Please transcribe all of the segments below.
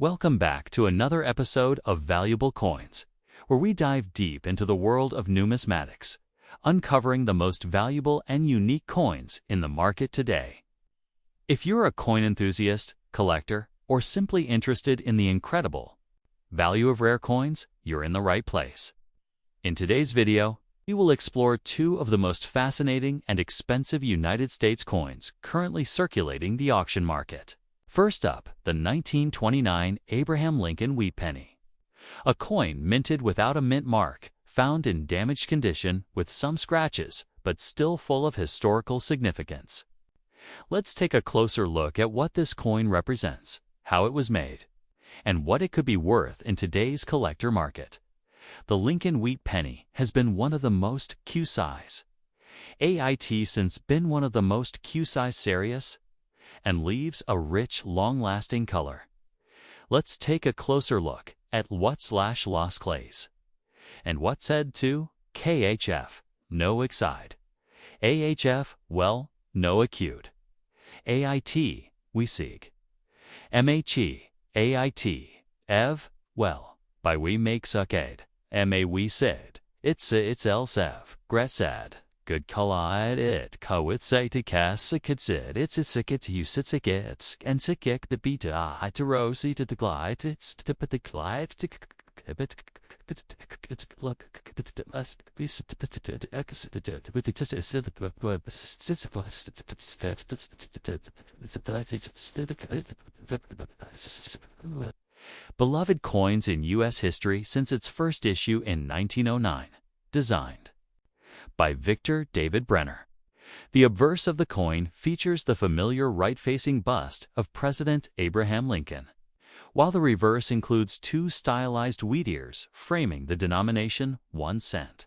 Welcome back to another episode of Valuable Coins, where we dive deep into the world of numismatics, uncovering the most valuable and unique coins in the market today. If you're a coin enthusiast, collector, or simply interested in the incredible value of rare coins, you're in the right place. In today's video, we will explore two of the most fascinating and expensive United States coins currently circulating the auction market. First up, the 1929 Abraham Lincoln Wheat Penny, a coin minted without a mint mark, found in damaged condition with some scratches, but still full of historical significance. Let's take a closer look at what this coin represents, how it was made, and what it could be worth in today's collector market. The Lincoln Wheat Penny has been one of the most Q-size since been one of the most Q-size serious and leaves a rich, long-lasting color. Let's take a closer look at what/lost clays and what's said to KHF, no excide, AHF, well, no acute, AIT, we seek, MHE, AIT, EV, well, by we make suckade, MA we said, it's elsev, gretsad, good collide it, kawitsay to cast sikitsid, it's you sitsikits, and sikik the beta, to rosi to the glide, it's to put the glide to it's look must be beloved coins in U.S. history since its first issue in 1909. Designed by Victor David Brenner. The obverse of the coin features the familiar right-facing bust of President Abraham Lincoln, while the reverse includes two stylized wheat ears framing the denomination 1 cent.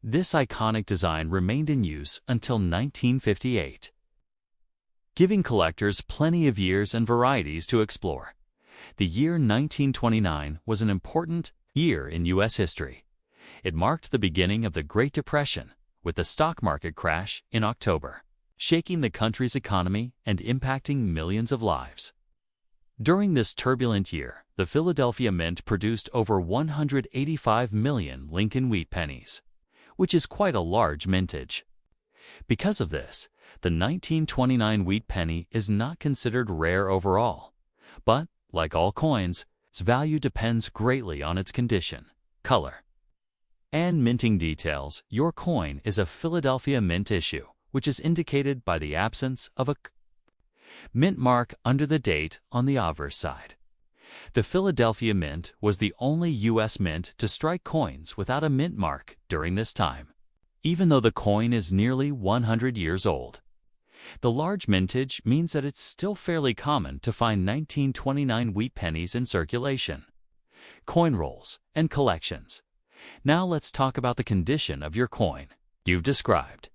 This iconic design remained in use until 1958, giving collectors plenty of years and varieties to explore. The year 1929 was an important year in U.S. history. It marked the beginning of the Great Depression, with the stock market crash in October, shaking the country's economy and impacting millions of lives. During this turbulent year, the Philadelphia Mint produced over 185 million Lincoln Wheat Pennies, which is quite a large mintage. Because of this, the 1929 Wheat Penny is not considered rare overall, but, like all coins, its value depends greatly on its condition, color, and minting details. Your coin is a Philadelphia Mint issue, which is indicated by the absence of a mint mark under the date on the obverse side. The Philadelphia Mint was the only U.S. mint to strike coins without a mint mark during this time, even though the coin is nearly 100 years old. The large mintage means that it's still fairly common to find 1929 wheat pennies in circulation, coin rolls, and collections. Now let's talk about the condition of your coin. You've described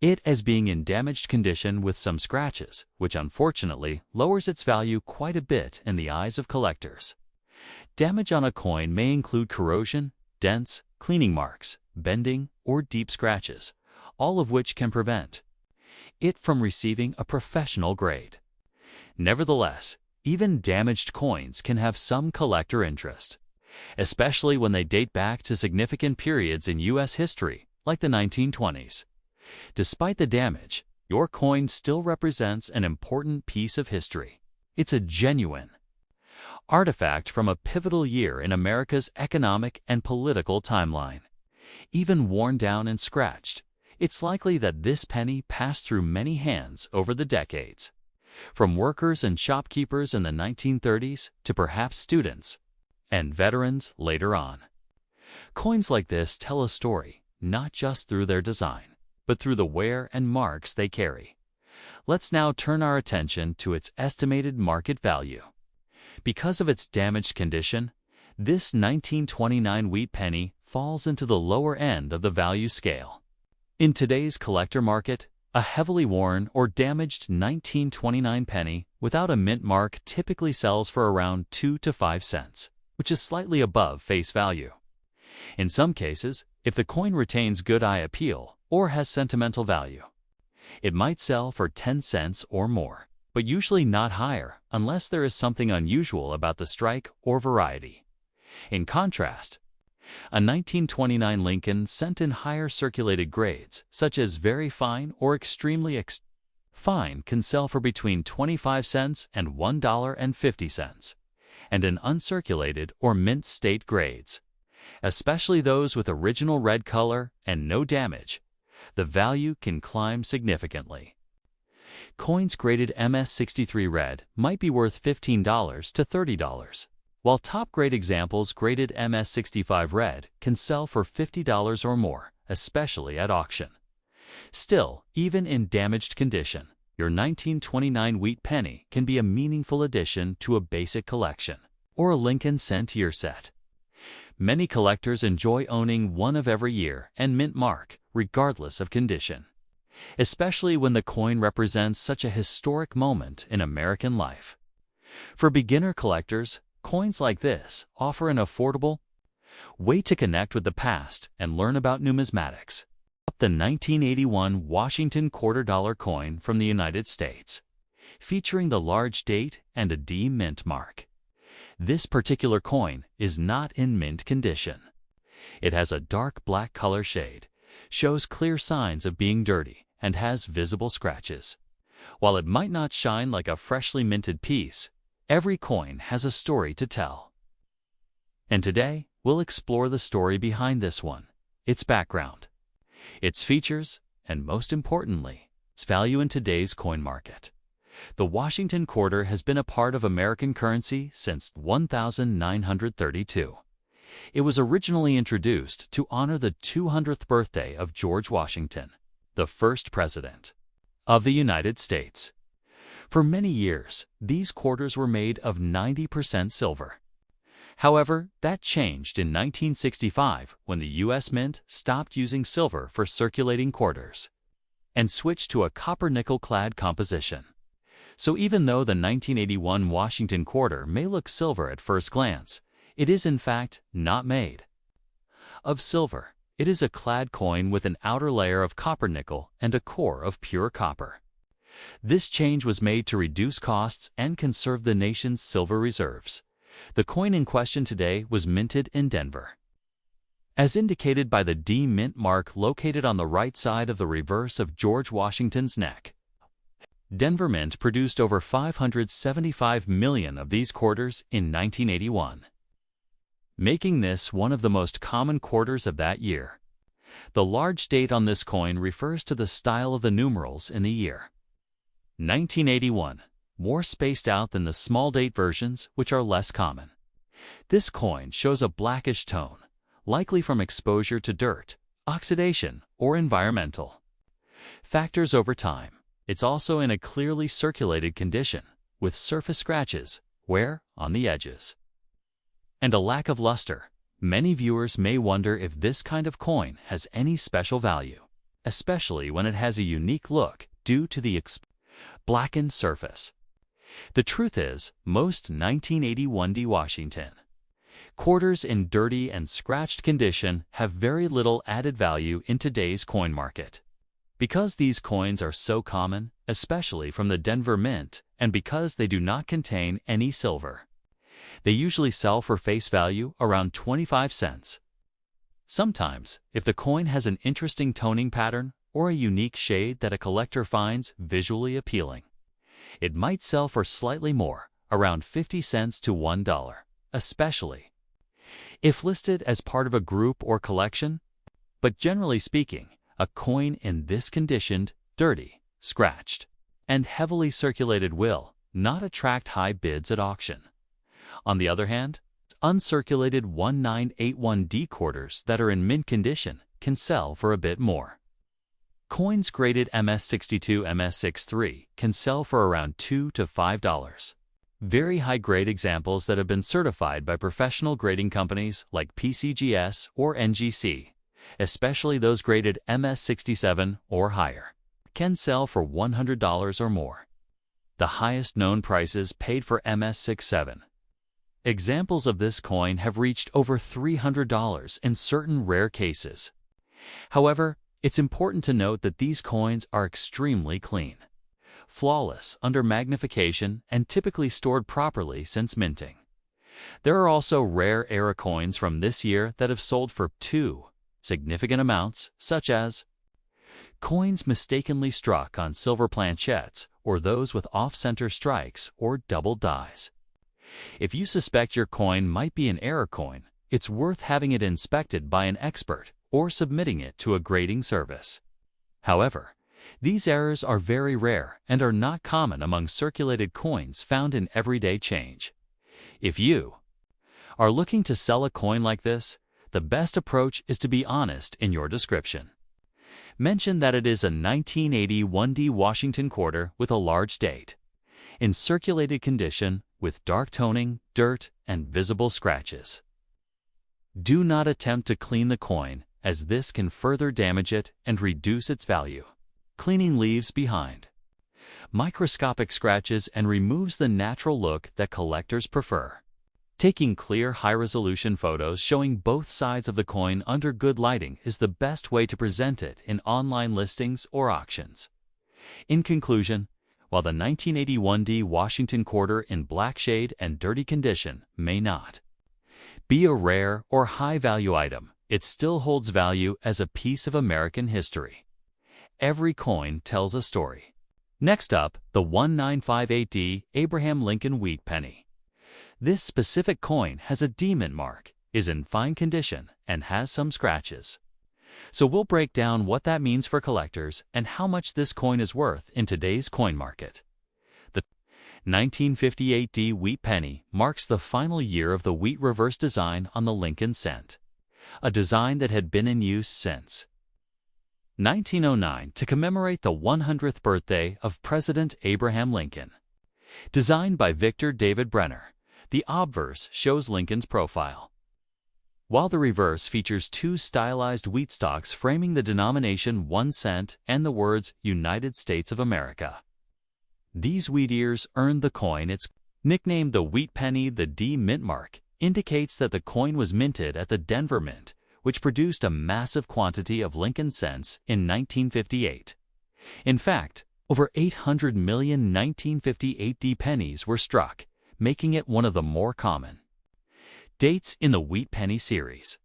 it as being in damaged condition with some scratches, which unfortunately lowers its value quite a bit in the eyes of collectors. Damage on a coin may include corrosion, dents, cleaning marks, bending, or deep scratches, all of which can prevent it from receiving a professional grade. Nevertheless, even damaged coins can have some collector interest, especially when they date back to significant periods in U.S. history, like the 1920s. Despite the damage, your coin still represents an important piece of history. It's a genuine artifact from a pivotal year in America's economic and political timeline. Even worn down and scratched, it's likely that this penny passed through many hands over the decades, from workers and shopkeepers in the 1930s to perhaps students and veterans later on. Coins like this tell a story, not just through their design, but through the wear and marks they carry. Let's now turn our attention to its estimated market value. Because of its damaged condition, this 1929 wheat penny falls into the lower end of the value scale. In today's collector market, a heavily worn or damaged 1929 penny without a mint mark typically sells for around 2 to 5 cents, which is slightly above face value. In some cases, if the coin retains good eye appeal or has sentimental value, it might sell for 10 cents or more. but usually not higher unless there is something unusual about the strike or variety. In contrast, a 1929 Lincoln sent in higher circulated grades, such as very fine or extremely fine, can sell for between 25 cents and $1.50, and in uncirculated or mint state grades, especially those with original red color and no damage, the value can climb significantly. Coins graded MS-63 red might be worth $15 to $30, while top-grade examples graded MS-65 red can sell for $50 or more, especially at auction. Still, even in damaged condition, your 1929 wheat penny can be a meaningful addition to a basic collection, or a Lincoln sent to your set. Many collectors enjoy owning one of every year and mint mark, regardless of condition, especially when the coin represents such a historic moment in American life. For beginner collectors, coins like this offer an affordable way to connect with the past and learn about numismatics. The 1981 Washington $quarter coin from the United States, featuring the large date and a D mint mark. This particular coin is not in mint condition. It has a dark black color shade, shows clear signs of being dirty, and has visible scratches. While it might not shine like a freshly minted piece, every coin has a story to tell. And today, we'll explore the story behind this one, its background, its features, and most importantly, its value in today's coin market. The Washington quarter has been a part of American currency since 1932. It was originally introduced to honor the 200th birthday of George Washington, the first president of the United States. For many years, these quarters were made of 90% silver. However, that changed in 1965 when the U.S. Mint stopped using silver for circulating quarters and switched to a copper-nickel-clad composition. So even though the 1981 Washington quarter may look silver at first glance, it is in fact not made of silver. It is a clad coin with an outer layer of copper-nickel and a core of pure copper. This change was made to reduce costs and conserve the nation's silver reserves. The coin in question today was minted in Denver, as indicated by the D mint mark located on the right side of the reverse of George Washington's neck. Denver Mint produced over 575 million of these quarters in 1981, making this one of the most common quarters of that year. The large date on this coin refers to the style of the numerals in the year 1981, more spaced out than the small date versions, which are less common. This coin shows a blackish tone, likely from exposure to dirt, oxidation, or environmental factors over time. It's also in a clearly circulated condition, with surface scratches, wear on the edges, and a lack of luster. Many viewers may wonder if this kind of coin has any special value, especially when it has a unique look due to the blackened surface. The truth is, most 1981 D Washington quarters in dirty and scratched condition have very little added value in today's coin market. Because these coins are so common, especially from the Denver Mint, and because they do not contain any silver, they usually sell for face value around 25 cents. Sometimes, if the coin has an interesting toning pattern or a unique shade that a collector finds visually appealing, it might sell for slightly more, around 50 cents to $1, especially if listed as part of a group or collection. But generally speaking, a coin in this conditioned, dirty, scratched, and heavily circulated will not attract high bids at auction. On the other hand, uncirculated 1981D quarters that are in mint condition can sell for a bit more. Coins graded MS-62 MS-63 can sell for around $2 to $5. Very high-grade examples that have been certified by professional grading companies like PCGS or NGC, especially those graded MS-67 or higher, can sell for $100 or more. The highest known prices paid for MS-67. Examples of this coin have reached over $300 in certain rare cases. However, it's important to note that these coins are extremely clean. flawless under magnification and typically stored properly since minting. There are also rare era coins from this year that have sold for two significant amounts, such as coins mistakenly struck on silver planchettes or those with off-center strikes or double dies. If you suspect your coin might be an error coin, it's worth having it inspected by an expert or submitting it to a grading service. However, these errors are very rare and are not common among circulated coins found in everyday change. If you are looking to sell a coin like this, the best approach is to be honest in your description. Mention that it is a 1980 1D Washington quarter with a large date, in circulated condition with dark toning, dirt, and visible scratches. Do not attempt to clean the coin, as this can further damage it and reduce its value. Cleaning leaves behind microscopic scratches and removes the natural look that collectors prefer. Taking clear, high-resolution photos showing both sides of the coin under good lighting is the best way to present it in online listings or auctions. In conclusion, while the 1980 1D Washington quarter in black shade and dirty condition may not be a rare or high-value item, it still holds value as a piece of American history. Every coin tells a story. Next up, the 1958D Abraham Lincoln Wheat Penny. This specific coin has a D mint mark, is in fine condition, and has some scratches. So we'll break down what that means for collectors and how much this coin is worth in today's coin market. The 1958D Wheat Penny marks the final year of the wheat reverse design on the Lincoln cent, a design that had been in use since 1909 to commemorate the 100th birthday of President Abraham Lincoln. Designed by Victor David Brenner, the obverse shows Lincoln's profile, while the reverse features two stylized wheat stalks framing the denomination 1 cent and the words United States of America. These wheat ears earned the coin its nickname. The wheat penny. The D mint mark indicates that the coin was minted at the Denver Mint, which produced a massive quantity of Lincoln cents in 1958. In fact, over 800 million 1958D pennies were struck, making it one of the more common dates in the Wheat Penny series.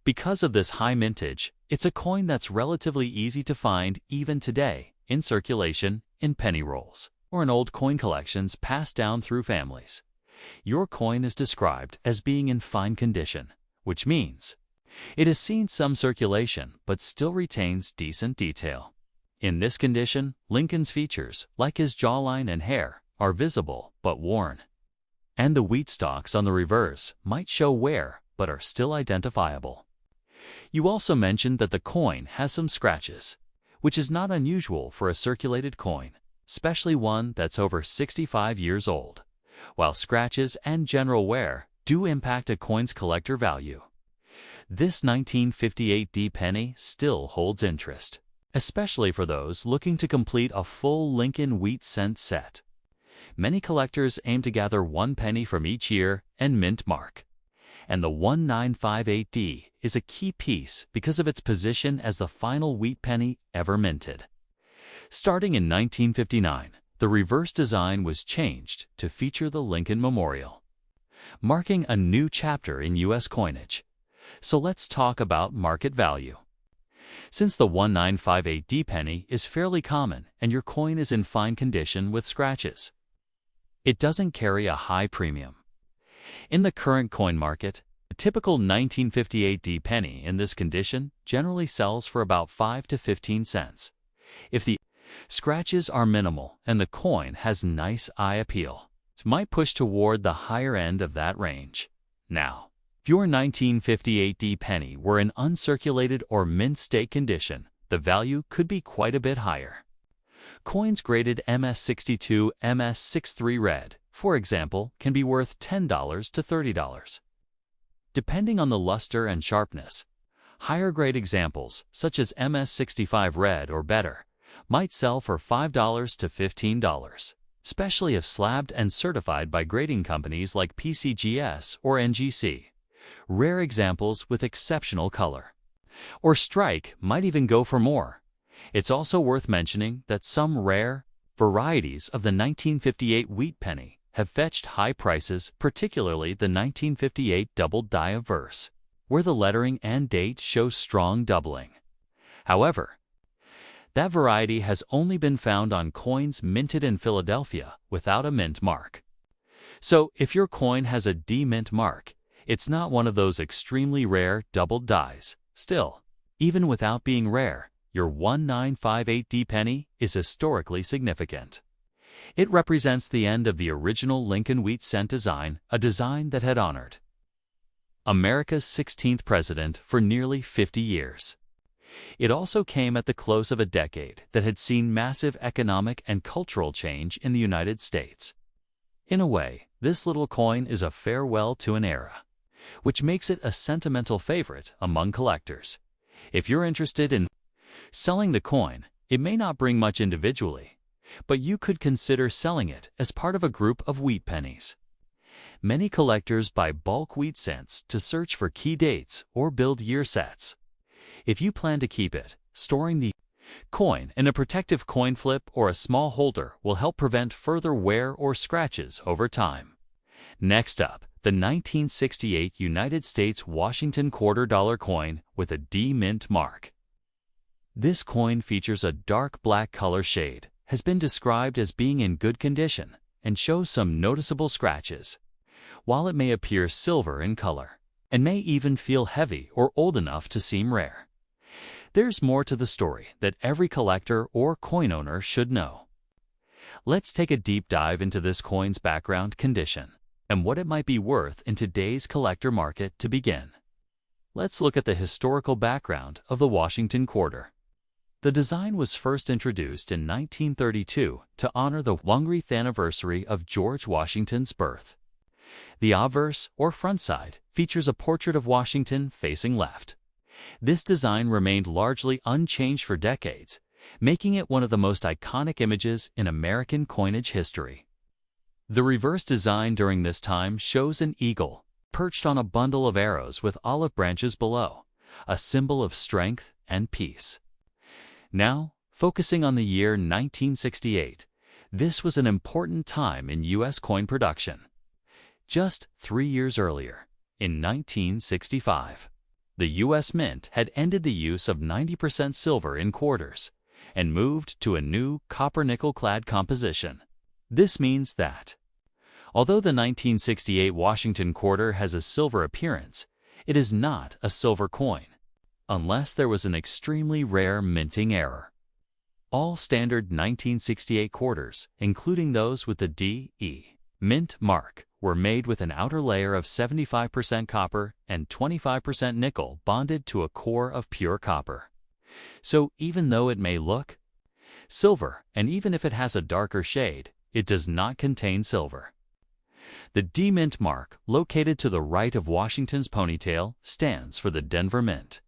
Because of this high mintage, it's a coin that's relatively easy to find even today, in circulation, in penny rolls, or in old coin collections passed down through families. Your coin is described as being in fine condition, which means it has seen some circulation but still retains decent detail. In this condition, Lincoln's features, like his jawline and hair, are visible but worn. And the wheat stalks on the reverse might show wear but are still identifiable. You also mentioned that the coin has some scratches, which is not unusual for a circulated coin, especially one that's over 65 years old. While scratches and general wear do impact a coin's collector value, this 1958D penny still holds interest, especially for those looking to complete a full Lincoln wheat cent set. Many collectors aim to gather one penny from each year and mint mark, and the 1958D is a key piece because of its position as the final wheat penny ever minted. Starting in 1959, the reverse design was changed to feature the Lincoln Memorial, marking a new chapter in U.S. coinage. So let's talk about market value. Since the 1958D penny is fairly common and your coin is in fine condition with scratches, it doesn't carry a high premium. In the current coin market, a typical 1958D penny in this condition generally sells for about 5 to 15 cents. If the scratches are minimal and the coin has nice eye appeal, it might push toward the higher end of that range. Now, if your 1958D penny were in uncirculated or mint state condition, the value could be quite a bit higher. Coins graded MS62, MS63 red, for example, can be worth $10 to $30. Depending on the luster and sharpness, higher grade examples, such as MS65 red or better, might sell for $5 to $15, especially if slabbed and certified by grading companies like PCGS or NGC. Rare examples with exceptional color or strike might even go for more. It's also worth mentioning that some rare Varieties of the 1958 wheat penny have fetched high prices, particularly the 1958 doubled die obverse, where the lettering and date show strong doubling. However, that variety has only been found on coins minted in Philadelphia without a mint mark. So if your coin has a D mint mark, it's not one of those extremely rare doubled dies. Still, even without being rare, your 1958D penny is historically significant. It represents the end of the original Lincoln wheat cent design, a design that had honored America's 16th president for nearly 50 years. It also came at the close of a decade that had seen massive economic and cultural change in the United States. In a way, this little coin is a farewell to an era, which makes it a sentimental favorite among collectors. If you're interested in selling the coin, it may not bring much individually, but you could consider selling it as part of a group of wheat pennies. Many collectors buy bulk wheat cents to search for key dates or build year sets. If you plan to keep it, storing the coin in a protective coin flip or a small holder will help prevent further wear or scratches over time. Next up, the 1968 United States Washington $quarter coin with a D mint mark. This coin features a dark black color shade, has been described as being in good condition, and shows some noticeable scratches. While it may appear silver in color, and may even feel heavy or old enough to seem rare, there's more to the story that every collector or coin owner should know. Let's take a deep dive into this coin's background, condition, and what it might be worth in today's collector market. To begin, let's look at the historical background of the Washington quarter. The design was first introduced in 1932 to honor the 100th anniversary of George Washington's birth. The obverse, or front side, features a portrait of Washington facing left. This design remained largely unchanged for decades, making it one of the most iconic images in American coinage history. The reverse design during this time shows an eagle perched on a bundle of arrows with olive branches below, a symbol of strength and peace. Now, focusing on the year 1968, this was an important time in U.S. coin production. Just 3 years earlier, in 1965, the U.S. Mint had ended the use of 90% silver in quarters and moved to a new copper-nickel-clad composition. This means that, although the 1968 Washington quarter has a silver appearance, it is not a silver coin, unless there was an extremely rare minting error. All standard 1968 quarters, including those with the D.E. mint mark, were made with an outer layer of 75% copper and 25% nickel bonded to a core of pure copper. So even though it may look silver, and even if it has a darker shade, it does not contain silver. The D mint mark, located to the right of Washington's ponytail, stands for the Denver Mint.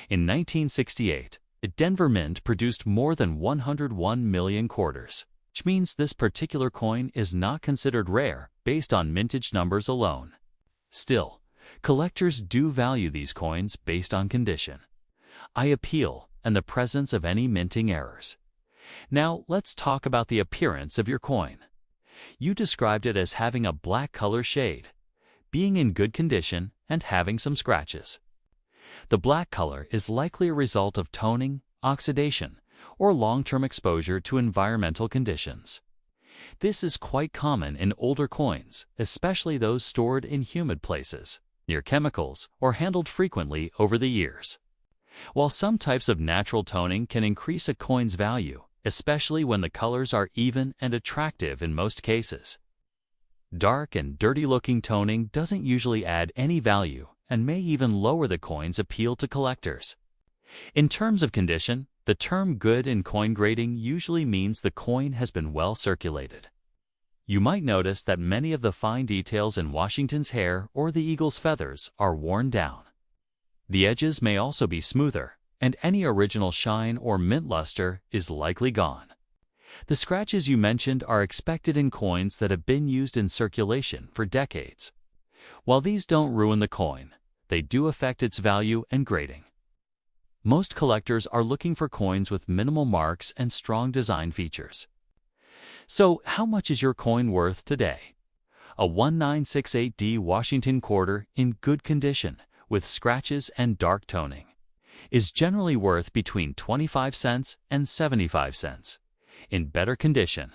In 1968, the Denver Mint produced more than 101 million quarters, which means this particular coin is not considered rare based on mintage numbers alone. Still, collectors do value these coins based on condition, eye appeal, and the presence of any minting errors. Now, let's talk about the appearance of your coin. You described it as having a black color shade, being in good condition, and having some scratches. The black color is likely a result of toning, oxidation, or long-term exposure to environmental conditions. This is quite common in older coins, especially those stored in humid places, near chemicals, or handled frequently over the years. While some types of natural toning can increase a coin's value, especially when the colors are even and attractive in most cases, dark and dirty-looking toning doesn't usually add any value and may even lower the coin's appeal to collectors. In terms of condition, the term good in coin grading usually means the coin has been well circulated. You might notice that many of the fine details in Washington's hair or the eagle's feathers are worn down. The edges may also be smoother, and any original shine or mint luster is likely gone. The scratches you mentioned are expected in coins that have been used in circulation for decades. While these don't ruin the coin, they do affect its value and grading. Most collectors are looking for coins with minimal marks and strong design features. So, how much is your coin worth today? A 1968D Washington quarter in good condition, with scratches and dark toning, is generally worth between 25 cents and 75 cents. In better condition,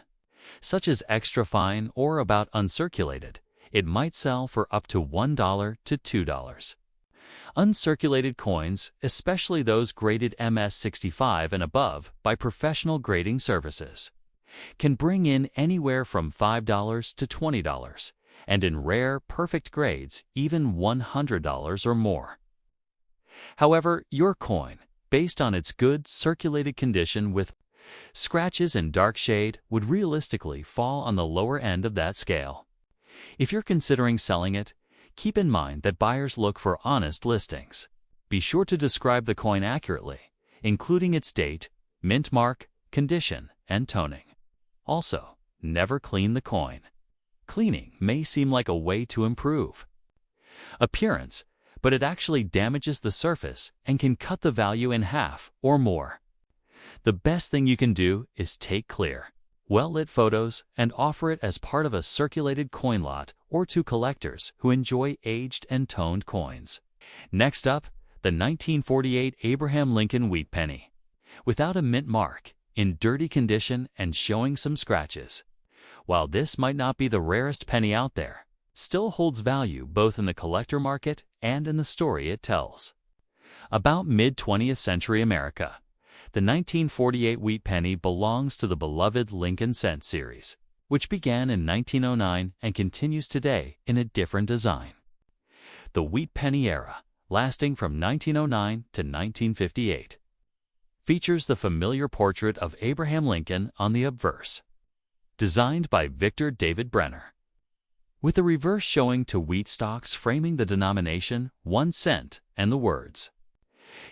such as extra fine or about uncirculated, it might sell for up to $1 to $2. Uncirculated coins, especially those graded MS-65 and above by professional grading services, can bring in anywhere from $5 to $20, and in rare, perfect grades, even $100 or more. However, your coin, based on its good circulated condition with scratches and dark shade, would realistically fall on the lower end of that scale. If you're considering selling it, keep in mind that buyers look for honest listings. Be sure to describe the coin accurately, including its date, mint mark, condition, and toning. Also, never clean the coin. Cleaning may seem like a way to improve appearance, but it actually damages the surface and can cut the value in half or more. The best thing you can do is take clear, well-lit photos and offer it as part of a circulated coin lot or to collectors who enjoy aged and toned coins. Next up, the 1948 Abraham Lincoln Wheat Penny. Without a mint mark, in dirty condition and showing some scratches. While this might not be the rarest penny out there, it still holds value both in the collector market and in the story it tells. About mid-20th century America, the 1948 Wheat Penny belongs to the beloved Lincoln Cent series, which began in 1909 and continues today in a different design. The Wheat Penny era, lasting from 1909 to 1958, features the familiar portrait of Abraham Lincoln on the obverse, designed by Victor David Brenner, with the reverse showing to wheat stalks framing the denomination 1 cent and the words,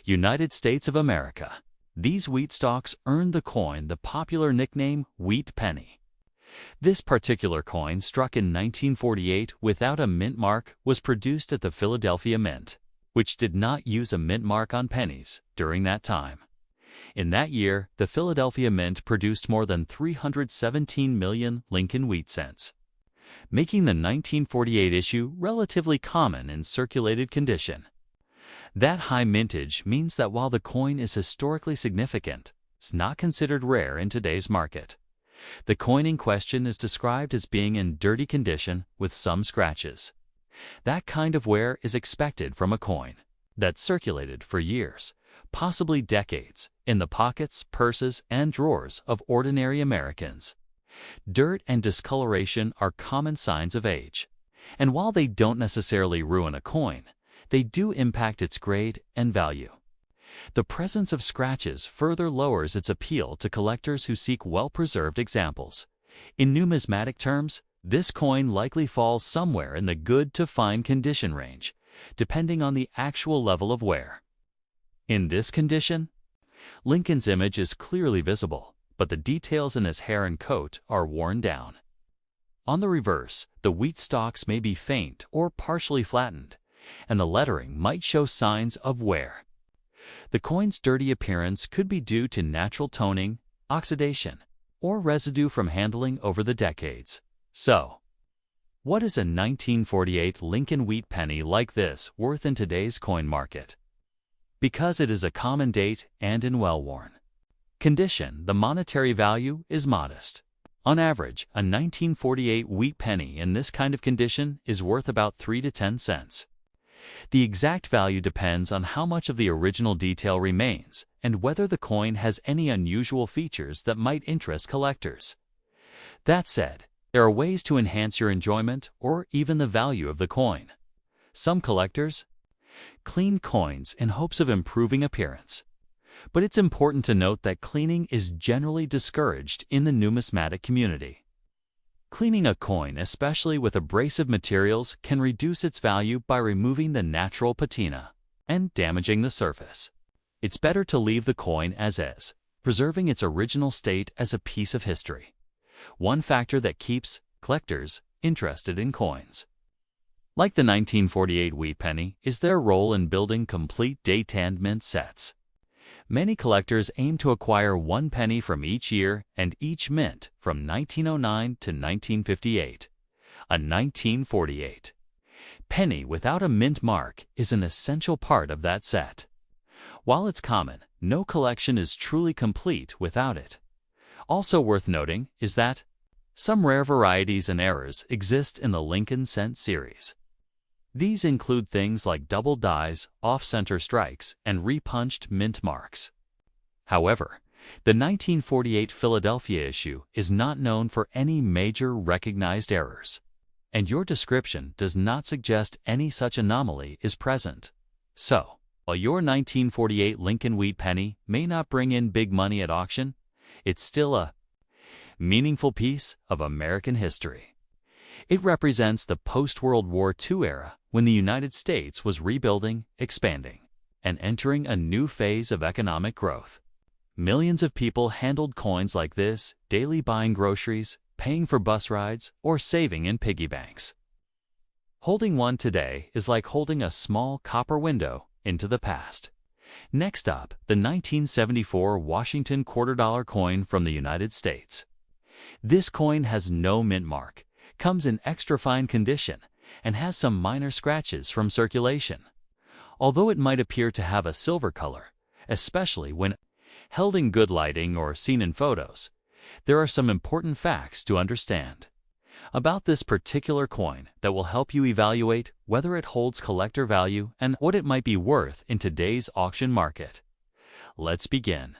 United States of America. These wheat stalks earned the coin the popular nickname Wheat Penny. This particular coin, struck in 1948 without a mint mark, was produced at the Philadelphia Mint, which did not use a mint mark on pennies during that time. In that year, the Philadelphia Mint produced more than 317 million Lincoln wheat cents, making the 1948 issue relatively common in circulated condition. That high mintage means that while the coin is historically significant, it's not considered rare in today's market. The coin in question is described as being in dirty condition with some scratches. That kind of wear is expected from a coin that circulated for years, possibly decades, in the pockets, purses, and drawers of ordinary Americans. Dirt and discoloration are common signs of age, and while they don't necessarily ruin a coin, they do impact its grade and value. The presence of scratches further lowers its appeal to collectors who seek well-preserved examples. In numismatic terms, this coin likely falls somewhere in the good to fine condition range, depending on the actual level of wear. In this condition, Lincoln's image is clearly visible, but the details in his hair and coat are worn down. On the reverse, the wheat stalks may be faint or partially flattened, and the lettering might show signs of wear. The coin's dirty appearance could be due to natural toning, oxidation, or residue from handling over the decades. So, what is a 1948 Lincoln Wheat Penny like this worth in today's coin market? Because it is a common date and in well-worn condition, the monetary value is modest. On average, a 1948 Wheat Penny in this kind of condition is worth about 3 to 10 cents. The exact value depends on how much of the original detail remains and whether the coin has any unusual features that might interest collectors. That said, there are ways to enhance your enjoyment or even the value of the coin. Some collectors clean coins in hopes of improving appearance, but it's important to note that cleaning is generally discouraged in the numismatic community. Cleaning a coin, especially with abrasive materials, can reduce its value by removing the natural patina and damaging the surface. It's better to leave the coin as is, preserving its original state as a piece of history. One factor that keeps collectors interested in coins, like the 1948 Wheat Penny, is their role in building complete date and mint sets. Many collectors aim to acquire one penny from each year and each mint from 1909 to 1958. A 1948 penny without a mint mark is an essential part of that set. While it's common, no collection is truly complete without it. Also worth noting is that some rare varieties and errors exist in the Lincoln Cent series. These include things like double dies, off-center strikes, and repunched mint marks. However, the 1948 Philadelphia issue is not known for any major recognized errors, and your description does not suggest any such anomaly is present. So, while your 1948 Lincoln Wheat penny may not bring in big money at auction, it's still a meaningful piece of American history. It represents the post-World War II era when the United States was rebuilding, expanding, and entering a new phase of economic growth. Millions of people handled coins like this, daily buying groceries, paying for bus rides, or saving in piggy banks. Holding one today is like holding a small copper window into the past. Next up, the 1974 Washington $quarter coin from the United States. This coin has no mint mark, comes in extra fine condition, and has some minor scratches from circulation. Although it might appear to have a silver color, especially when held in good lighting or seen in photos, there are some important facts to understand about this particular coin that will help you evaluate whether it holds collector value and what it might be worth in today's auction market. Let's begin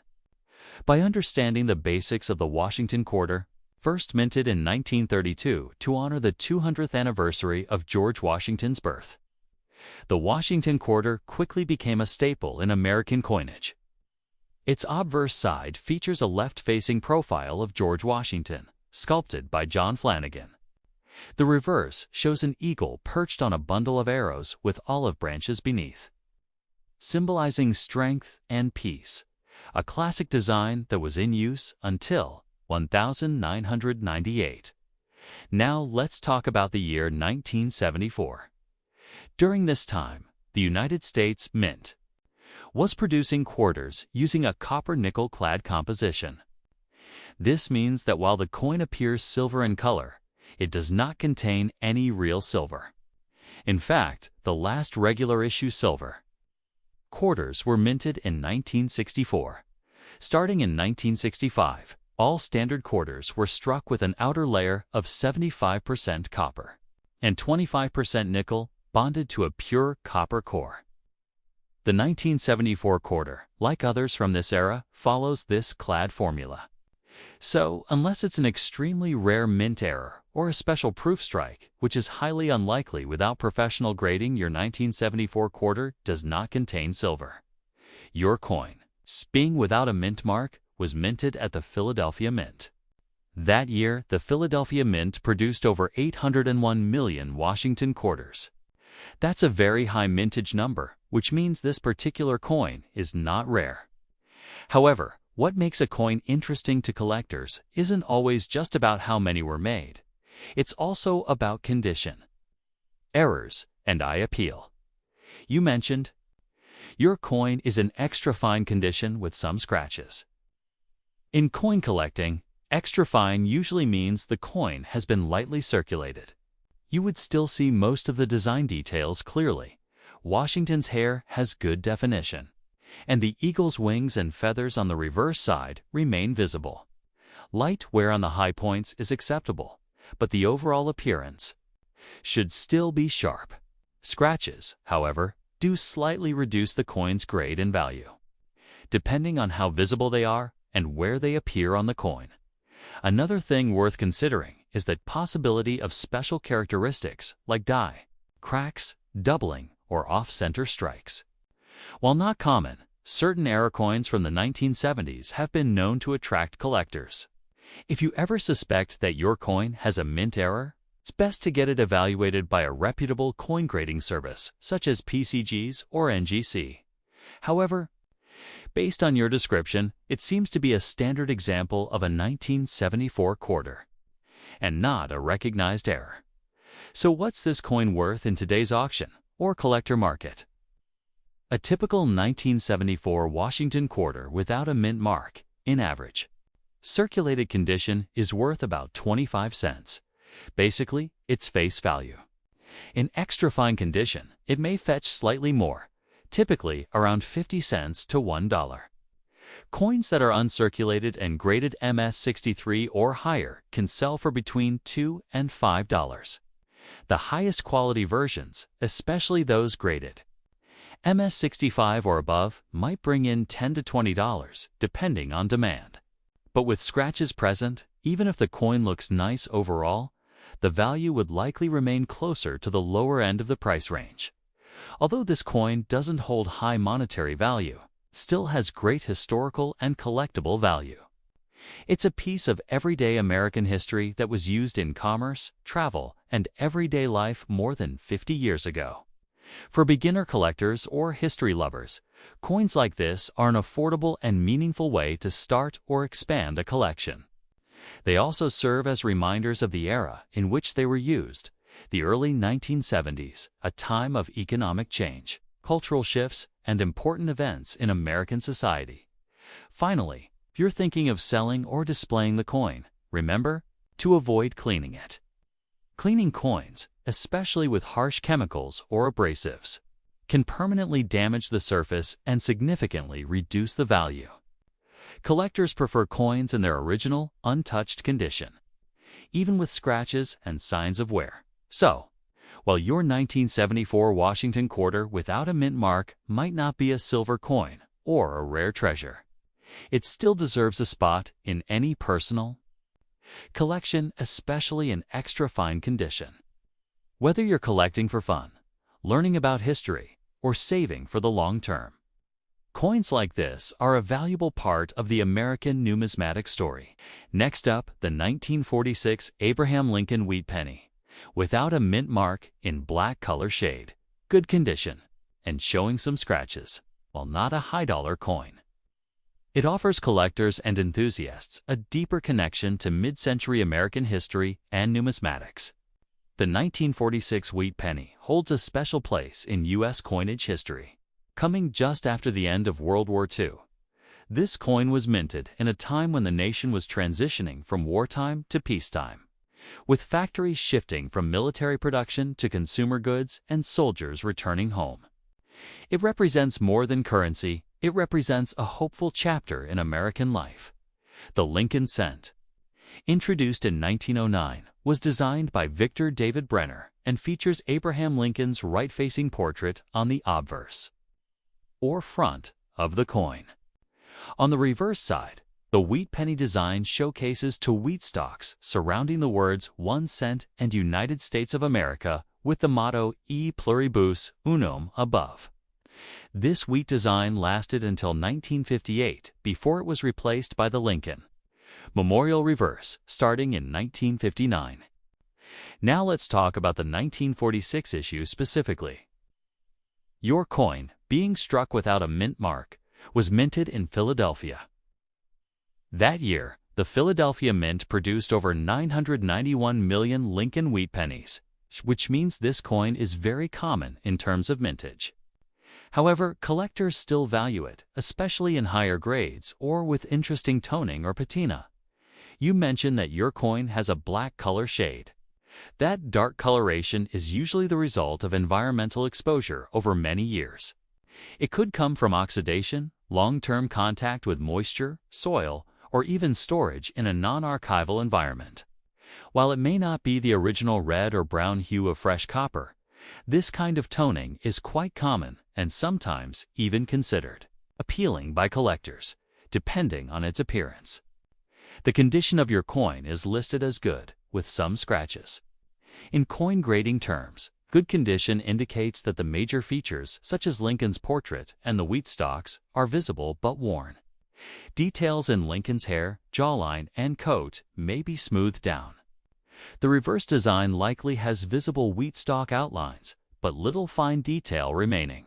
by understanding the basics of the Washington quarter, first minted in 1932 to honor the 200th anniversary of George Washington's birth. The Washington quarter quickly became a staple in American coinage. Its obverse side features a left-facing profile of George Washington, sculpted by John Flanagan. The reverse shows an eagle perched on a bundle of arrows with olive branches beneath, symbolizing strength and peace, a classic design that was in use until 1998. Now let's talk about the year 1974. During this time, the United States Mint was producing quarters using a copper-nickel-clad composition. This means that while the coin appears silver in color, it does not contain any real silver. In fact, the last regular issue silver quarters were minted in 1964. Starting in 1965, all standard quarters were struck with an outer layer of 75% copper and 25% nickel bonded to a pure copper core. The 1974 quarter, like others from this era, follows this clad formula. So, unless it's an extremely rare mint error or a special proof strike, which is highly unlikely without professional grading, your 1974 quarter does not contain silver. Your coin, being without a mint mark, was minted at the Philadelphia Mint. That year, the Philadelphia Mint produced over 801 million Washington quarters. That's a very high mintage number, which means this particular coin is not rare. However, what makes a coin interesting to collectors isn't always just about how many were made. It's also about condition, errors, and eye appeal. You mentioned your coin is in extra fine condition with some scratches. In coin collecting, extra fine usually means the coin has been lightly circulated. You would still see most of the design details clearly. Washington's hair has good definition, and the eagle's wings and feathers on the reverse side remain visible. Light wear on the high points is acceptable, but the overall appearance should still be sharp. Scratches, however, do slightly reduce the coin's grade and value, depending on how visible they are and where they appear on the coin. Another thing worth considering is the possibility of special characteristics like die, cracks, doubling, or off-center strikes. While not common, certain error coins from the 1970s have been known to attract collectors. If you ever suspect that your coin has a mint error, it's best to get it evaluated by a reputable coin grading service such as PCG's or NGC. However, based on your description, it seems to be a standard example of a 1974 quarter, and not a recognized error. So what's this coin worth in today's auction or collector market? A typical 1974 Washington quarter without a mint mark, in average circulated condition, is worth about 25 cents. Basically, it's face value. In extra fine condition, it may fetch slightly more, typically around 50 cents to $1. Coins that are uncirculated and graded MS-63 or higher can sell for between $2 and $5. The highest quality versions, especially those graded MS-65 or above, might bring in $10 to $20, depending on demand. But with scratches present, even if the coin looks nice overall, the value would likely remain closer to the lower end of the price range. Although this coin doesn't hold high monetary value, it still has great historical and collectible value. It's a piece of everyday American history that was used in commerce, travel, and everyday life more than 50 years ago. For beginner collectors or history lovers, coins like this are an affordable and meaningful way to start or expand a collection. They also serve as reminders of the era in which they were used, the early 1970s, a time of economic change, cultural shifts, and important events in American society. Finally, if you're thinking of selling or displaying the coin, remember to avoid cleaning it. Cleaning coins, especially with harsh chemicals or abrasives, can permanently damage the surface and significantly reduce the value. Collectors prefer coins in their original, untouched condition, even with scratches and signs of wear. So, while your 1974 Washington quarter without a mint mark might not be a silver coin or a rare treasure, it still deserves a spot in any personal collection, especially in extra fine condition. Whether you're collecting for fun, learning about history, or saving for the long term, coins like this are a valuable part of the American numismatic story. Next up, the 1946 Abraham Lincoln wheat penny, without a mint mark, in black color shade, good condition, and showing some scratches, while not a high-dollar coin. It offers collectors and enthusiasts a deeper connection to mid-century American history and numismatics. The 1946 wheat penny holds a special place in U.S. coinage history. Coming just after the end of World War II, this coin was minted in a time when the nation was transitioning from wartime to peacetime, with factories shifting from military production to consumer goods and soldiers returning home. It represents more than currency. It represents a hopeful chapter in American life. The Lincoln Cent, introduced in 1909, was designed by Victor David Brenner and features Abraham Lincoln's right-facing portrait on the obverse, or front, of the coin. On the reverse side, the wheat penny design showcases two wheat stalks surrounding the words 1 cent and United States of America, with the motto E pluribus unum above. This wheat design lasted until 1958 before it was replaced by the Lincoln Memorial reverse, starting in 1959. Now let's talk about the 1946 issue specifically. Your coin, being struck without a mint mark, was minted in Philadelphia. That year, the Philadelphia Mint produced over 991 million Lincoln wheat pennies, which means this coin is very common in terms of mintage. However, collectors still value it, especially in higher grades or with interesting toning or patina. You mentioned that your coin has a black color shade. That dark coloration is usually the result of environmental exposure over many years. It could come from oxidation, long-term contact with moisture, soil, or even storage in a non-archival environment. While it may not be the original red or brown hue of fresh copper, this kind of toning is quite common and sometimes even considered appealing by collectors, depending on its appearance. The condition of your coin is listed as good, with some scratches. In coin grading terms, good condition indicates that the major features, such as Lincoln's portrait and the wheat stalks, are visible but worn. Details in Lincoln's hair, jawline, and coat may be smoothed down. The reverse design likely has visible wheat stalk outlines, but little fine detail remaining.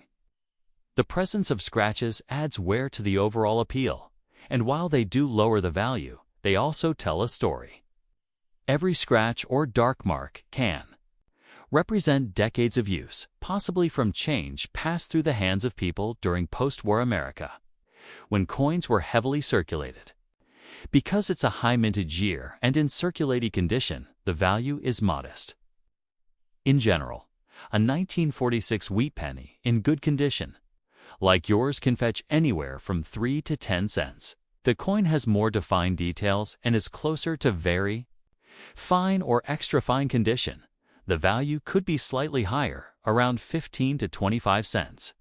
The presence of scratches adds wear to the overall appeal, and while they do lower the value, they also tell a story. Every scratch or dark mark can represent decades of use, possibly from change passed through the hands of people during post-war America, when coins were heavily circulated. Because it's a high mintage year and in circulating condition, the value is modest. In general, a 1946 wheat penny in good condition, like yours, can fetch anywhere from 3 to 10 cents. The coin has more defined details and is closer to very fine or extra fine condition. The value could be slightly higher, around 15 to 25 cents.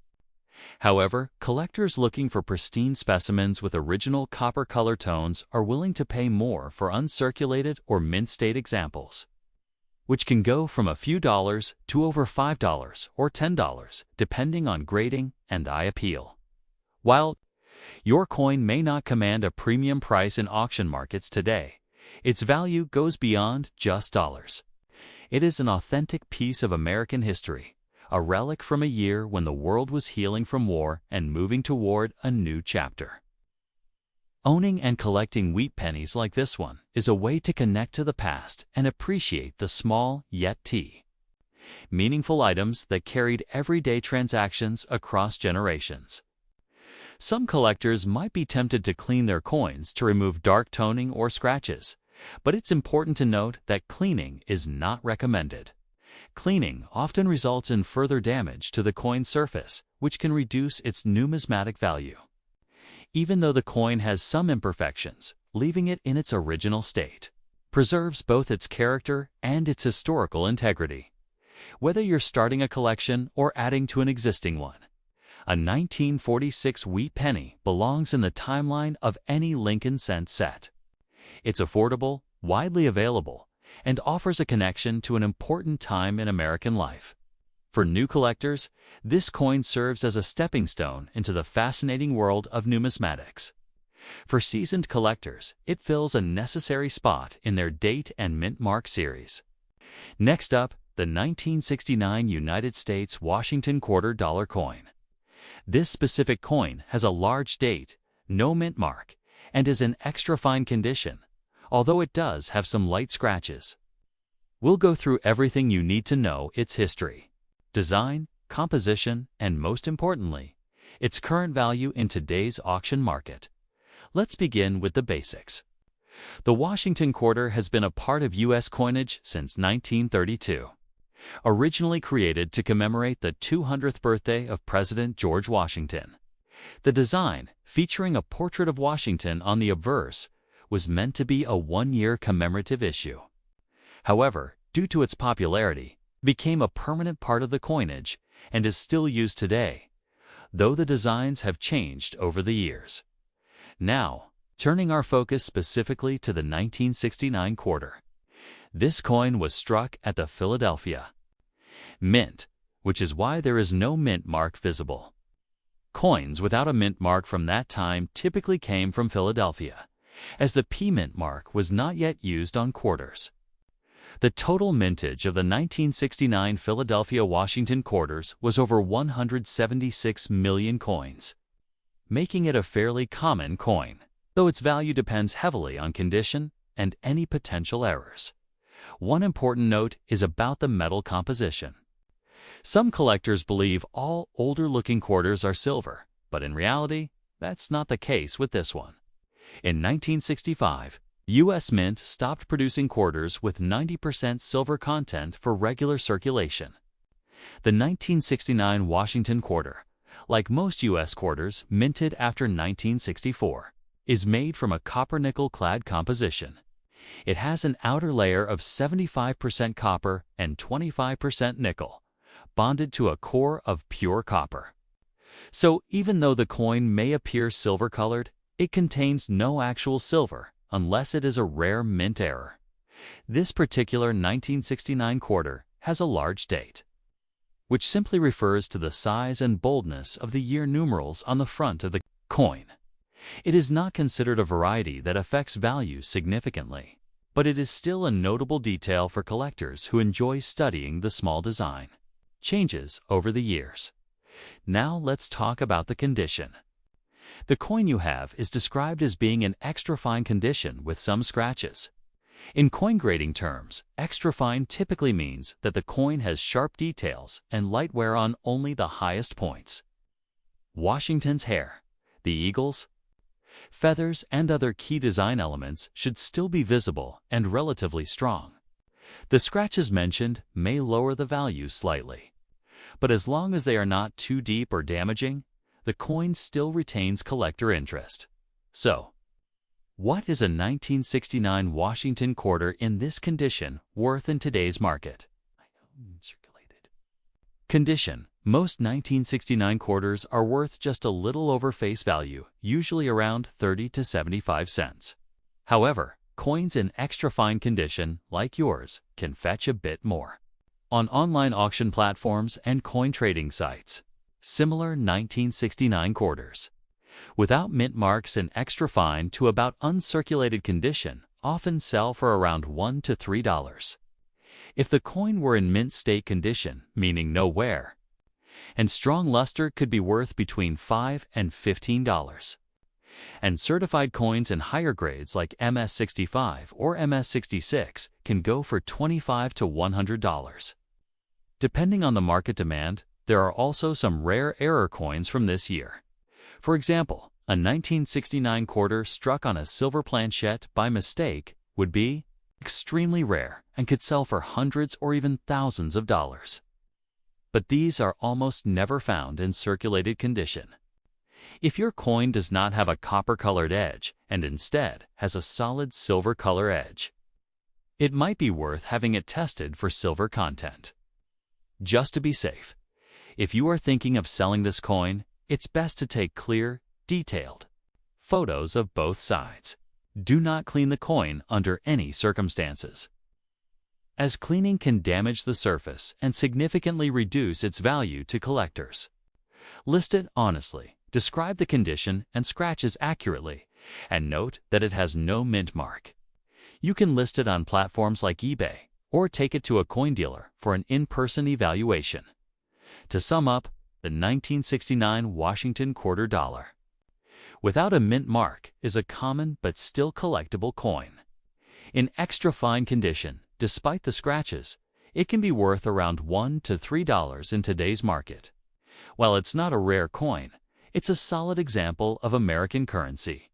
However, collectors looking for pristine specimens with original copper color tones are willing to pay more for uncirculated or mint-state examples, which can go from a few dollars to over $5 or $10, depending on grading and eye appeal. While your coin may not command a premium price in auction markets today, its value goes beyond just dollars. It is an authentic piece of American history, a relic from a year when the world was healing from war and moving toward a new chapter. Owning and collecting wheat pennies like this one is a way to connect to the past and appreciate the small yet meaningful items that carried everyday transactions across generations. Some collectors might be tempted to clean their coins to remove dark toning or scratches, but it's important to note that cleaning is not recommended. Cleaning often results in further damage to the coin surface, which can reduce its numismatic value, even though the coin has some imperfections. Leaving it in its original state preserves both its character and its historical integrity. Whether you're starting a collection or adding to an existing one, a 1946 wheat penny belongs in the timeline of any Lincoln cent set. It's affordable, widely available, and offers a connection to an important time in American life. For new collectors, this coin serves as a stepping stone into the fascinating world of numismatics. For seasoned collectors, it fills a necessary spot in their date and mint mark series. Next up, the 1969 United States Washington $quarter coin. This specific coin has a large date, no mint mark, and is in extra fine condition, although it does have some light scratches. We'll go through everything you need to know: its history, design, composition, and most importantly, its current value in today's auction market. Let's begin with the basics. The Washington quarter has been a part of U.S. coinage since 1932. Originally created to commemorate the 200th birthday of President George Washington, the design, featuring a portrait of Washington on the obverse, was meant to be a one-year commemorative issue. However, due to its popularity, it became a permanent part of the coinage and is still used today, though the designs have changed over the years. Now, turning our focus specifically to the 1969 quarter. This coin was struck at the Philadelphia Mint, which is why there is no mint mark visible. Coins without a mint mark from that time typically came from Philadelphia, as the P mint mark was not yet used on quarters. The total mintage of the 1969 Philadelphia Washington quarters was over 176 million coins, making it a fairly common coin, though its value depends heavily on condition and any potential errors. One important note is about the metal composition. Some collectors believe all older-looking quarters are silver, but in reality, that's not the case with this one. In 1965, U.S. Mint stopped producing quarters with 90% silver content for regular circulation. The 1969 Washington quarter, like most U.S. quarters minted after 1964, is made from a copper-nickel clad composition. It has an outer layer of 75% copper and 25% nickel, bonded to a core of pure copper. So even though the coin may appear silver-colored, it contains no actual silver unless it is a rare mint error. This particular 1969 quarter has a large date, which simply refers to the size and boldness of the year numerals on the front of the coin. It is not considered a variety that affects value significantly, but it is still a notable detail for collectors who enjoy studying the small design changes over the years. Now let's talk about the condition. The coin you have is described as being in extra fine condition with some scratches. In coin grading terms, extra fine typically means that the coin has sharp details and light wear on only the highest points. Washington's hair, the eagles, feathers, and other key design elements should still be visible and relatively strong. The scratches mentioned may lower the value slightly, but as long as they are not too deep or damaging, the coin still retains collector interest. So, what is a 1969 Washington quarter in this condition worth in today's market? Condition. Most 1969 quarters are worth just a little over face value, usually around 30 to 75 cents. However, coins in extra fine condition, like yours, can fetch a bit more. On online auction platforms and coin trading sites, similar 1969 quarters, without mint marks and extra fine to about uncirculated condition, often sell for around $1 to $3. If the coin were in mint state condition, meaning no wear, and strong luster, could be worth between $5 and $15. And certified coins in higher grades like MS65 or MS66 can go for $25 to $100. Depending on the market demand, there are also some rare error coins from this year. For example, a 1969 quarter struck on a silver planchette by mistake would be extremely rare and could sell for hundreds or even thousands of dollars. But these are almost never found in circulated condition. If your coin does not have a copper-colored edge and instead has a solid silver color edge, it might be worth having it tested for silver content. Just to be safe, if you are thinking of selling this coin, it's best to take clear, detailed photos of both sides. Do not clean the coin under any circumstances, as cleaning can damage the surface and significantly reduce its value to collectors. List it honestly, describe the condition and scratches accurately, and note that it has no mint mark. You can list it on platforms like eBay or take it to a coin dealer for an in-person evaluation. To sum up, the 1969 Washington quarter dollar, without a mint mark, is a common but still collectible coin. In extra fine condition, despite the scratches, it can be worth around $1 to $3 in today's market. While it's not a rare coin, it's a solid example of American currency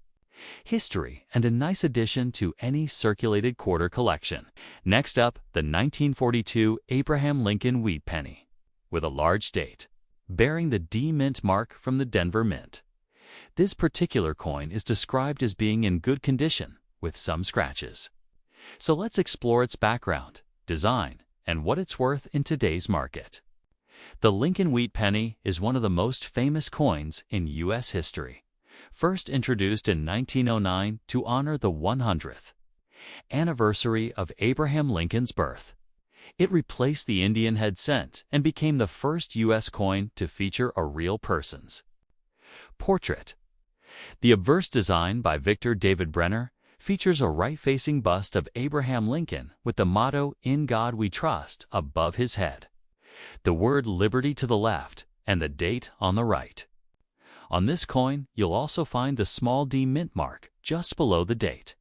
history and a nice addition to any circulated quarter collection. Next up, the 1942 Abraham Lincoln wheat penny, with a large date, bearing the D Mint mark from the Denver Mint. This particular coin is described as being in good condition, with some scratches. So let's explore its background, design, and what it's worth in today's market. The Lincoln wheat penny is one of the most famous coins in U.S. history. First introduced in 1909 to honor the 100th anniversary of Abraham Lincoln's birth, it replaced the Indian head cent and became the first U.S. coin to feature a real person's portrait. The obverse design by Victor David Brenner features a right-facing bust of Abraham Lincoln with the motto, "In God We Trust," above his head, the word "Liberty" to the left, and the date on the right. On this coin, you'll also find the small d mint mark just below the date,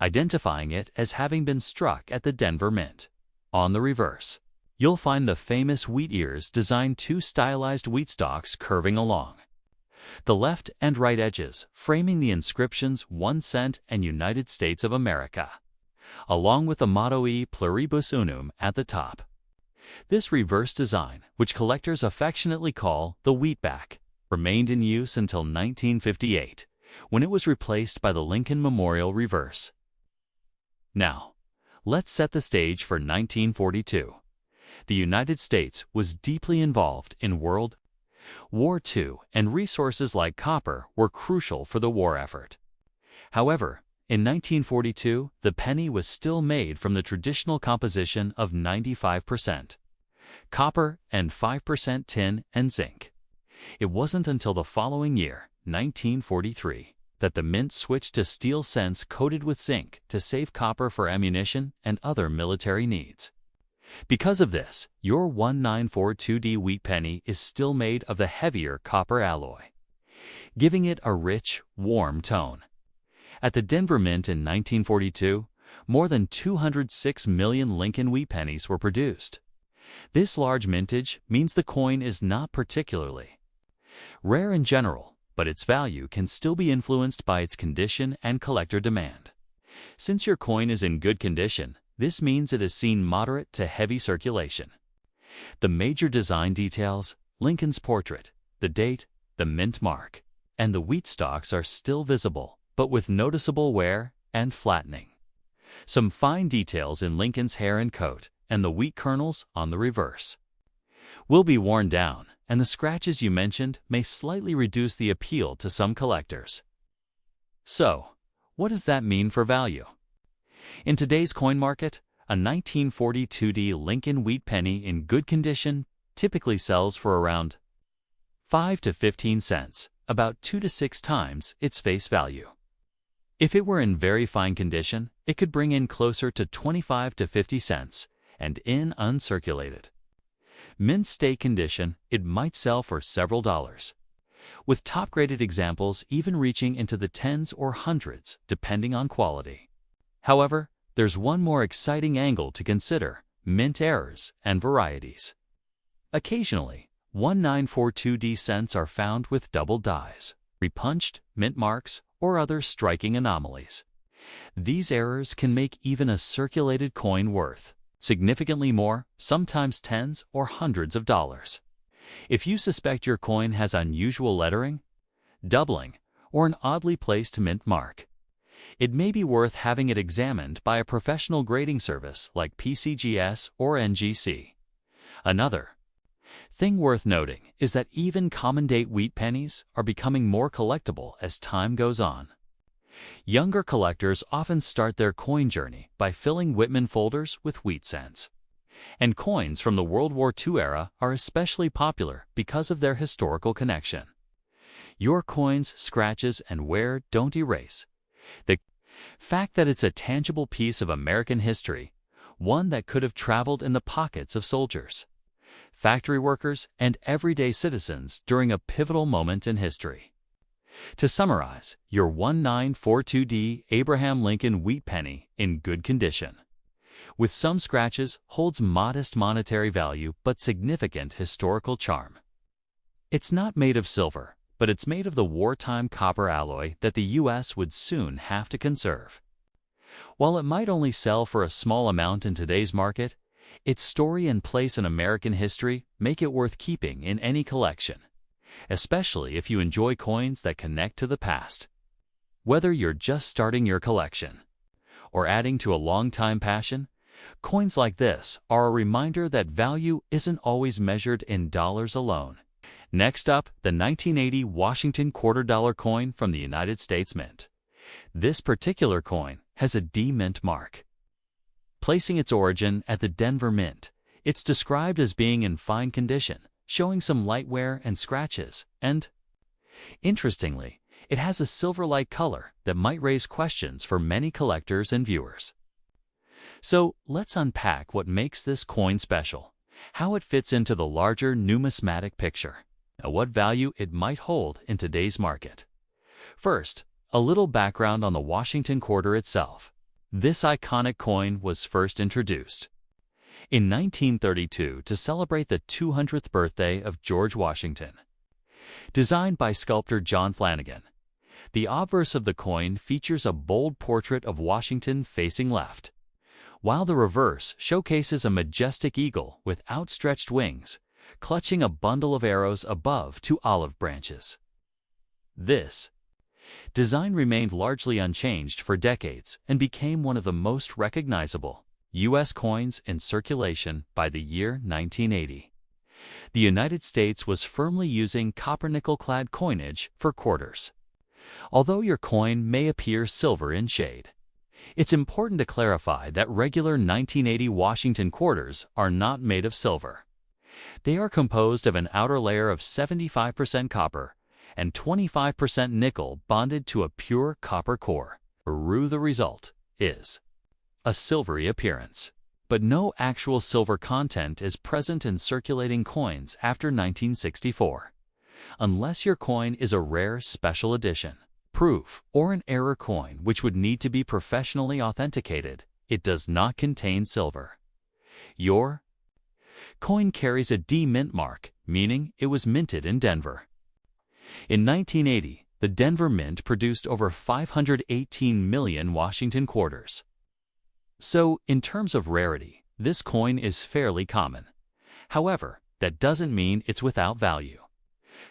identifying it as having been struck at the Denver Mint. On the reverse, you'll find the famous wheat ears designed, two stylized wheat stalks curving along the left and right edges, framing the inscriptions 1 cent and United States of America, along with the motto E Pluribus Unum at the top. This reverse design, which collectors affectionately call the wheatback, remained in use until 1958, when it was replaced by the Lincoln Memorial reverse. Now, let's set the stage for 1942. The United States was deeply involved in World War II, and resources like copper were crucial for the war effort. However, in 1942, the penny was still made from the traditional composition of 95% copper and 5% tin and zinc. It wasn't until the following year, 1943, that the mint switched to steel cents coated with zinc to save copper for ammunition and other military needs. Because of this, your 1942D wheat penny is still made of the heavier copper alloy, giving it a rich, warm tone. At the Denver Mint in 1942, More than 206 million Lincoln wheat pennies were produced. This large mintage means the coin is not particularly rare in general, but its value can still be influenced by its condition and collector demand. Since your coin is in good condition, this means it has seen moderate to heavy circulation. The major design details, Lincoln's portrait, the date, the mint mark, and the wheat stalks are still visible, but with noticeable wear and flattening. Some fine details in Lincoln's hair and coat, and the wheat kernels on the reverse will be worn down, and the scratches you mentioned may slightly reduce the appeal to some collectors. So, what does that mean for value? In today's coin market, a 1942 Lincoln wheat penny in good condition typically sells for around 5 to 15 cents, about 2 to 6 times its face value. If it were in very fine condition, it could bring in closer to 25 to 50 cents, and in uncirculated, mint state condition, it might sell for several dollars, with top-graded examples even reaching into the tens or hundreds, depending on quality. However, there's one more exciting angle to consider: mint errors and varieties. Occasionally, 1942 cents are found with double dies, repunched, mint marks, or other striking anomalies. These errors can make even a circulated coin worth significantly more, sometimes tens or hundreds of dollars. If you suspect your coin has unusual lettering, doubling, or an oddly placed mint mark, it may be worth having it examined by a professional grading service like PCGS or NGC. Another thing worth noting is that even common-date wheat pennies are becoming more collectible as time goes on. Younger collectors often start their coin journey by filling Whitman folders with wheat cents. And coins from the World War II era are especially popular because of their historical connection. Your coin's scratches and wear don't erase the fact that it's a tangible piece of American history, one that could have traveled in the pockets of soldiers, factory workers, and everyday citizens during a pivotal moment in history. To summarize, your 1942 Abraham Lincoln wheat penny in good condition, with some scratches, holds modest monetary value but significant historical charm. It's not made of silver, but it's made of the wartime copper alloy that the U.S. would soon have to conserve. While it might only sell for a small amount in today's market, its story and place in American history make it worth keeping in any collection, especially if you enjoy coins that connect to the past. Whether you're just starting your collection or adding to a long-time passion, coins like this are a reminder that value isn't always measured in dollars alone. Next up, the 1980 Washington $quarter coin from the United States Mint. This particular coin has a D mint mark. Placing its origin at the Denver Mint, it's described as being in fine condition, showing some light wear and scratches, and, interestingly, it has a silver-like color that might raise questions for many collectors and viewers. So let's unpack what makes this coin special, how it fits into the larger numismatic picture, and what value it might hold in today's market. First, a little background on the Washington quarter itself. This iconic coin was first introduced in 1932 to celebrate the 200th birthday of George Washington. Designed by sculptor John Flanagan, the obverse of the coin features a bold portrait of Washington facing left, while the reverse showcases a majestic eagle with outstretched wings, clutching a bundle of arrows above two olive branches. This design remained largely unchanged for decades and became one of the most recognizable U.S. coins in circulation by the year 1980. The United States was firmly using copper-nickel-clad coinage for quarters. Although your coin may appear silver in shade, it's important to clarify that regular 1980 Washington quarters are not made of silver. They are composed of an outer layer of 75% copper and 25% nickel bonded to a pure copper core. The result is a silvery appearance. But no actual silver content is present in circulating coins after 1964, unless your coin is a rare special edition, proof, or an error coin which would need to be professionally authenticated. It does not contain silver. Your coin carries a D mint mark, meaning it was minted in Denver. In 1980, the Denver Mint produced over 518 million Washington quarters. So, in terms of rarity, this coin is fairly common. However, that doesn't mean it's without value.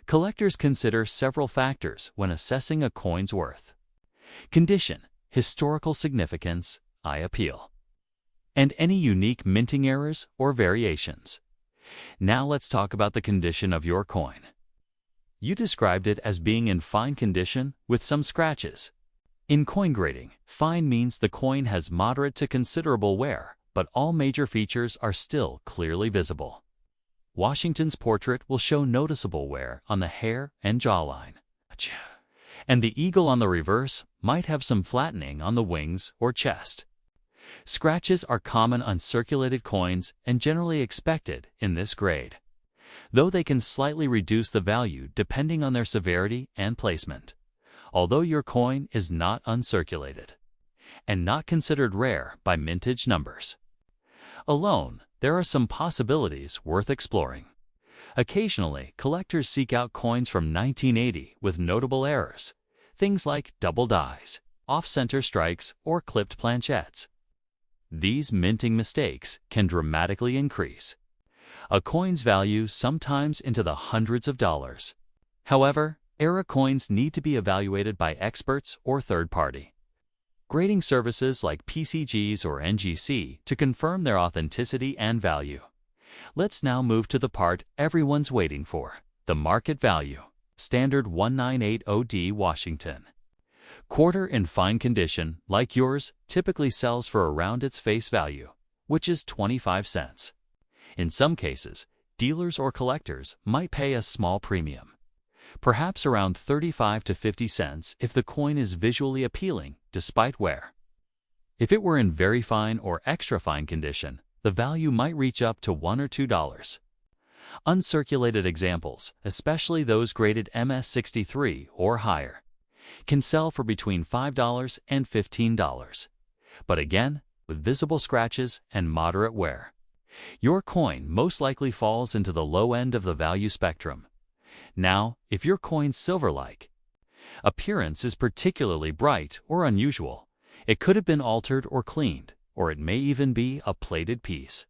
Collectors consider several factors when assessing a coin's worth: condition, historical significance, eye appeal, and any unique minting errors or variations. Now let's talk about the condition of your coin. You described it as being in fine condition with some scratches. In coin grading, fine means the coin has moderate to considerable wear, but all major features are still clearly visible. Washington's portrait will show noticeable wear on the hair and jawline, and the eagle on the reverse might have some flattening on the wings or chest. Scratches are common on circulated coins and generally expected in this grade, though they can slightly reduce the value depending on their severity and placement. Although your coin is not uncirculated and not considered rare by mintage numbers alone, there are some possibilities worth exploring. Occasionally, collectors seek out coins from 1980 with notable errors, things like double dies, off-center strikes, or clipped planchettes. These minting mistakes can dramatically increase a coin's value, sometimes into the hundreds of dollars. However, error coins need to be evaluated by experts or third-party grading services like PCGs or NGC to confirm their authenticity and value. Let's now move to the part everyone's waiting for: the market value. Standard 1980D Washington quarter in fine condition, like yours, typically sells for around its face value, which is 25 cents. In some cases, dealers or collectors might pay a small premium, perhaps around 35 to 50 cents if the coin is visually appealing despite wear. If it were in very fine or extra fine condition, the value might reach up to $1 or $2. Uncirculated examples, especially those graded MS63 or higher, can sell for between $5 and $15. But again, with visible scratches and moderate wear, your coin most likely falls into the low end of the value spectrum. Now, if your coin's silver-like appearance is particularly bright or unusual, it could have been altered or cleaned, or it may even be a plated piece.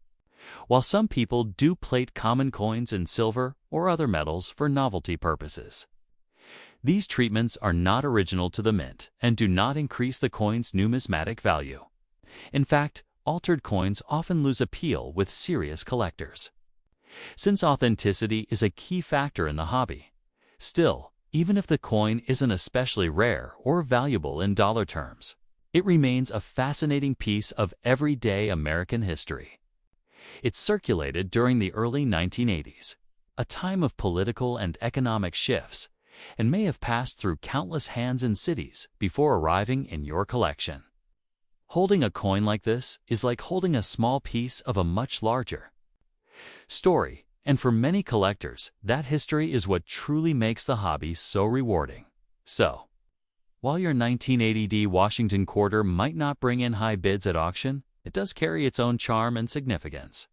While some people do plate common coins in silver or other metals for novelty purposes, these treatments are not original to the mint and do not increase the coin's numismatic value. In fact, altered coins often lose appeal with serious collectors, since authenticity is a key factor in the hobby. Still, even if the coin isn't especially rare or valuable in dollar terms, it remains a fascinating piece of everyday American history. It circulated during the early 1980s, a time of political and economic shifts, and may have passed through countless hands and cities before arriving in your collection. Holding a coin like this is like holding a small piece of a much larger story, and for many collectors, that history is what truly makes the hobby so rewarding. So, while your 1980D Washington quarter might not bring in high bids at auction, it does carry its own charm and significance.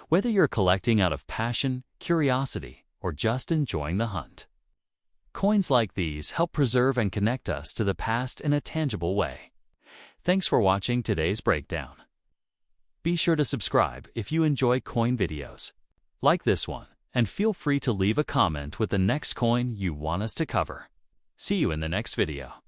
Whether you're collecting out of passion, curiosity, or just enjoying the hunt, coins like these help preserve and connect us to the past in a tangible way. Thanks for watching today's breakdown. Be sure to subscribe if you enjoy coin videos like this one, and feel free to leave a comment with the next coin you want us to cover. See you in the next video.